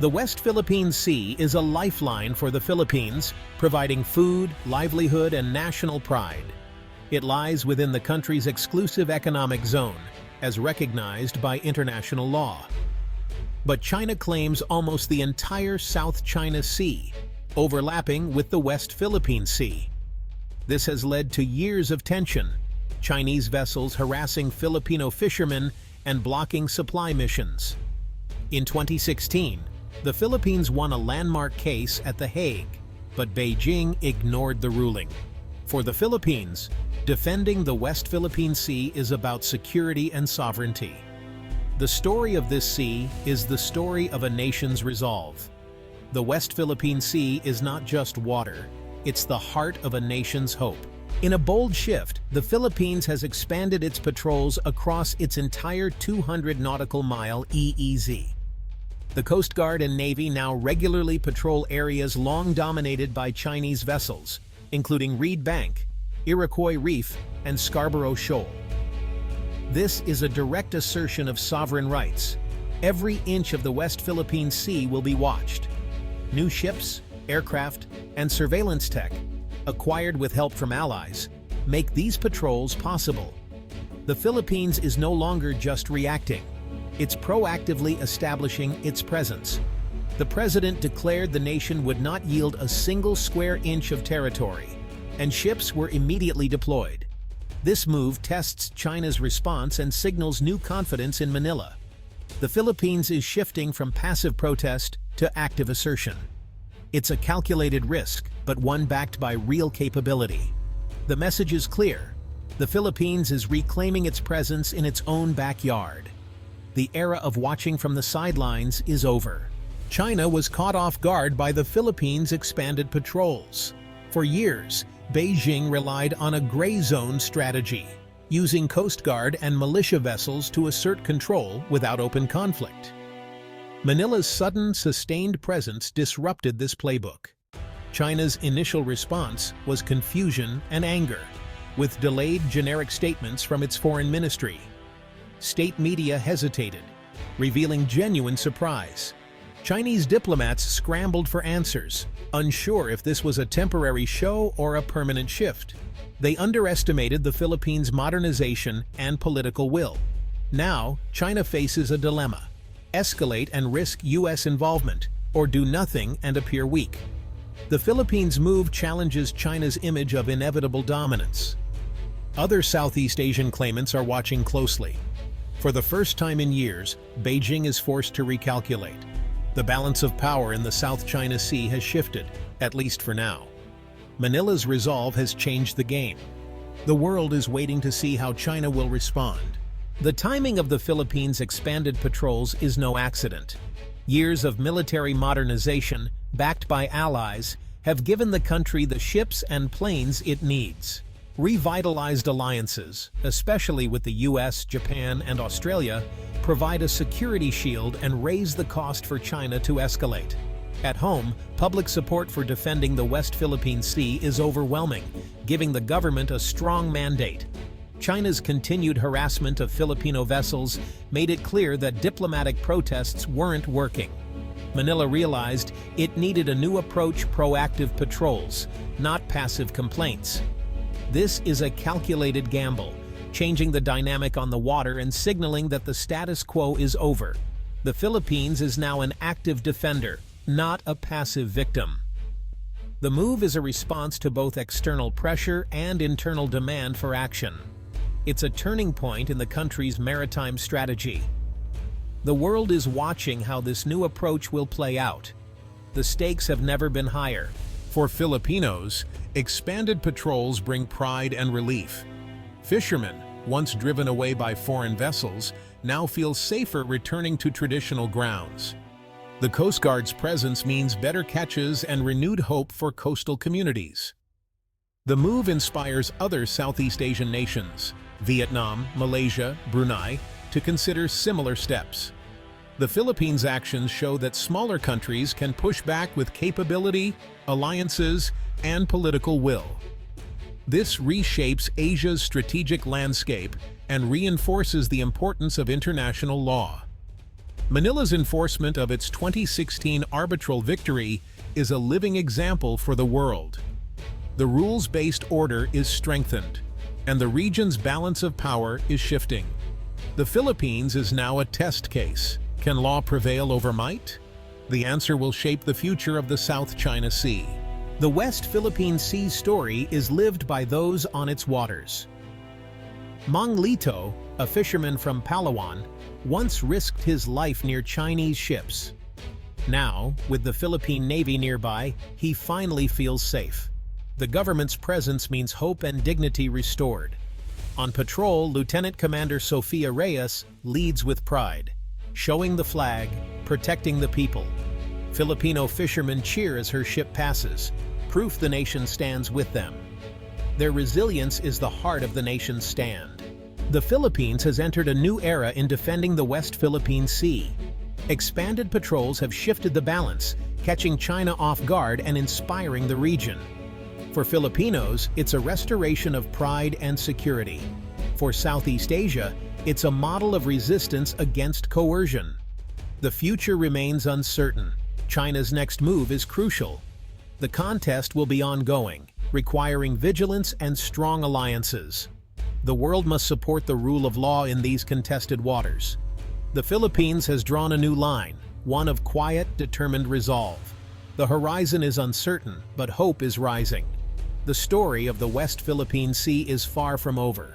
The West Philippine Sea is a lifeline for the Philippines, providing food, livelihood, and national pride. It lies within the country's exclusive economic zone, as recognized by international law. But China claims almost the entire South China Sea, overlapping with the West Philippine Sea. This has led to years of tension, Chinese vessels harassing Filipino fishermen and blocking supply missions. In 2016, the Philippines won a landmark case at The Hague, but Beijing ignored the ruling. For the Philippines, defending the West Philippine Sea is about security and sovereignty. The story of this sea is the story of a nation's resolve. The West Philippine Sea is not just water, it's the heart of a nation's hope. In a bold shift, the Philippines has expanded its patrols across its entire 200 nautical mile EEZ. The Coast Guard and Navy now regularly patrol areas long dominated by Chinese vessels, including Reed Bank, Iroquois Reef, and Scarborough Shoal. This is a direct assertion of sovereign rights. Every inch of the West Philippine Sea will be watched. New ships, aircraft, and surveillance tech, acquired with help from allies, make these patrols possible. The Philippines is no longer just reacting. It's proactively establishing its presence. The president declared the nation would not yield a single square inch of territory, and ships were immediately deployed. This move tests China's response and signals new confidence in Manila. The Philippines is shifting from passive protest to active assertion. It's a calculated risk, but one backed by real capability. The message is clear. The Philippines is reclaiming its presence in its own backyard. The era of watching from the sidelines is over. China was caught off guard by the Philippines' expanded patrols. For years, Beijing relied on a gray zone strategy, using Coast Guard and militia vessels to assert control without open conflict. Manila's sudden, sustained presence disrupted this playbook. China's initial response was confusion and anger, with delayed generic statements from its foreign ministry. State media hesitated, revealing genuine surprise. Chinese diplomats scrambled for answers, unsure if this was a temporary show or a permanent shift. They underestimated the Philippines' modernization and political will. Now, China faces a dilemma: escalate and risk U.S. involvement, or do nothing and appear weak. The Philippines' move challenges China's image of inevitable dominance. Other Southeast Asian claimants are watching closely. For the first time in years, Beijing is forced to recalculate. The balance of power in the South China Sea has shifted, at least for now. Manila's resolve has changed the game. The world is waiting to see how China will respond. The timing of the Philippines' expanded patrols is no accident. Years of military modernization, backed by allies, have given the country the ships and planes it needs. Revitalized alliances, especially with the US, Japan, and Australia, provide a security shield and raise the cost for China to escalate. At home, public support for defending the West Philippine Sea is overwhelming, giving the government a strong mandate. China's continued harassment of Filipino vessels made it clear that diplomatic protests weren't working. Manila realized it needed a new approach: proactive patrols, not passive complaints. This is a calculated gamble, changing the dynamic on the water and signaling that the status quo is over. The Philippines is now an active defender, not a passive victim. The move is a response to both external pressure and internal demand for action. It's a turning point in the country's maritime strategy. The world is watching how this new approach will play out. The stakes have never been higher. For Filipinos, expanded patrols bring pride and relief. Fishermen, once driven away by foreign vessels, now feel safer returning to traditional grounds. The Coast Guard's presence means better catches and renewed hope for coastal communities. The move inspires other Southeast Asian nations, Vietnam, Malaysia, Brunei, to consider similar steps. The Philippines' actions show that smaller countries can push back with capability, alliances, and political will. This reshapes Asia's strategic landscape and reinforces the importance of international law. Manila's enforcement of its 2016 arbitral victory is a living example for the world. The rules-based order is strengthened, and the region's balance of power is shifting. The Philippines is now a test case. Can law prevail over might? The answer will shape the future of the South China Sea. The West Philippine Sea story is lived by those on its waters. Mang Lito, a fisherman from Palawan, once risked his life near Chinese ships. Now, with the Philippine Navy nearby, he finally feels safe. The government's presence means hope and dignity restored. On patrol, Lieutenant Commander Sofia Reyes leads with pride, showing the flag, protecting the people. Filipino fishermen cheer as her ship passes, proof the nation stands with them. Their resilience is the heart of the nation's stand. The Philippines has entered a new era in defending the West Philippine Sea. Expanded patrols have shifted the balance, catching China off guard and inspiring the region. For Filipinos, it's a restoration of pride and security. For Southeast Asia, it's a model of resistance against coercion. The future remains uncertain. China's next move is crucial. The contest will be ongoing, requiring vigilance and strong alliances. The world must support the rule of law in these contested waters. The Philippines has drawn a new line, one of quiet, determined resolve. The horizon is uncertain, but hope is rising. The story of the West Philippine Sea is far from over.